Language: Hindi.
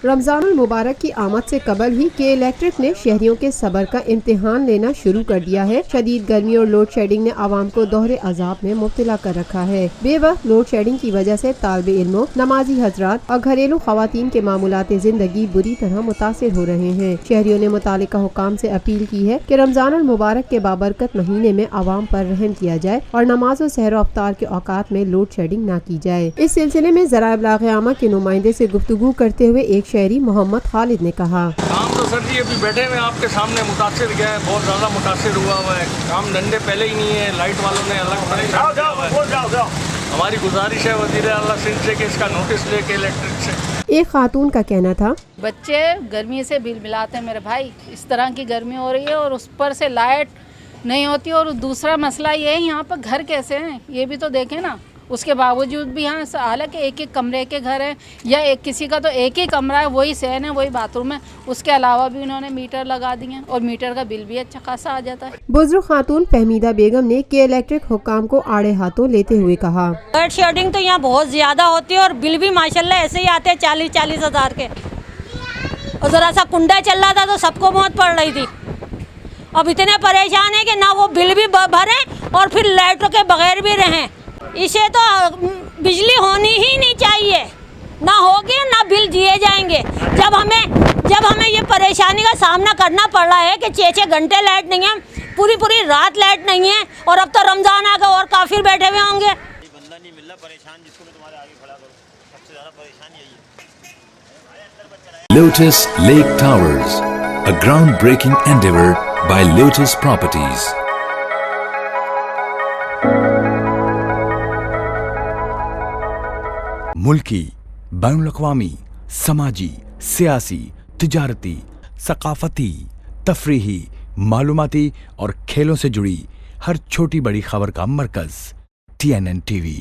रमजानुल मुबारक की आमद से कबल ही के इलेक्ट्रिक ने शहरियों के सब्र का इम्तिहान लेना शुरू कर दिया है। शदीद गर्मी और लोड शेडिंग ने आवाम को दोहरे अजाब में मुब्तला कर रखा है। बेवक्त लोड शेडिंग की वजह से तालिबे इल्मों, नमाजी हजरात और घरेलू खवातीन के मामूलात जिंदगी बुरी तरह मुतासिर हो रहे हैं। शहरियों ने मुतालिका हुकाम से अपील की है कि रमजानुल मुबारक के बाबरकत महीने में आवाम पर रहम किया जाए और नमाज और सहर अफ्तार के औकात में लोड शेडिंग न की जाए। इस सिलसिले में ज़राए इब्लाग के नुमाइंदे से गुफ्तगू करते हुए एक शहरी मोहम्मद खालिद ने कहा, काम तो सर जी अभी बैठे हुए आपके सामने मुतासिर गया है, बहुत ज़्यादा मुतासिर हुआ है। काम धंधे पहले ही नहीं है, लाइट वालों ने अलग परेशान किया हुआ है। हमारी गुजारिश है वज़ीर आला सिंध से कि इसका नोटिस लेके इलेक्ट्रिक से। एक खातून का कहना था, बच्चे गर्मी से बिल बिलाते हैं मेरे भाई, इस तरह की गर्मी हो रही है और उस पर से लाइट नहीं होती। और दूसरा मसला ये है यहाँ पर घर कैसे हैं ये भी तो देखें ना। उसके बावजूद भी यहाँ हालांकि एक एक कमरे के घर हैं या एक किसी का तो एक ही कमरा है, वही सहन है, वही बाथरूम है। उसके अलावा भी उन्होंने मीटर लगा दिए हैं और मीटर का बिल भी अच्छा खासा आ जाता है। बुजुर्ग खातून फहमीदा बेगम ने के इलेक्ट्रिक हुक्काम को आड़े हाथों लेते हुए कहा, लोड शेडिंग तो यहाँ बहुत ज्यादा होती है और बिल भी माशाल्लाह ऐसे ही आते हैं 40-40 हज़ार के। और जरा सा कुंडा चल रहा था तो सबको मौत पड़ रही थी। अब इतने परेशान है कि ना वो बिल भी भरे और फिर लाइटों के बगैर भी रहें। इसे तो बिजली होनी ही नहीं चाहिए, ना होगी ना बिल दिए जाएंगे। जब हमें ये परेशानी का सामना करना पड़ रहा है कि 6-6 घंटे लाइट नहीं है, पूरी रात लाइट नहीं है और अब तो रमजान आ गया और काफिर बैठे हुए होंगे। बंदा नहीं मिल रहा परेशान, जिसको मैं तुम्हारे आगे खड़ा करूं, सबसे ज्यादा परेशान यही है। Lotus Lake Towers, a groundbreaking endeavor by Lotus Properties. मुल्की, बैनुल-अक़वामी, समाजी, सियासी, तिजारती, सकाफती, तफरीही, मालूमाती और खेलों से जुड़ी हर छोटी बड़ी खबर का मरकज़ TNN TV।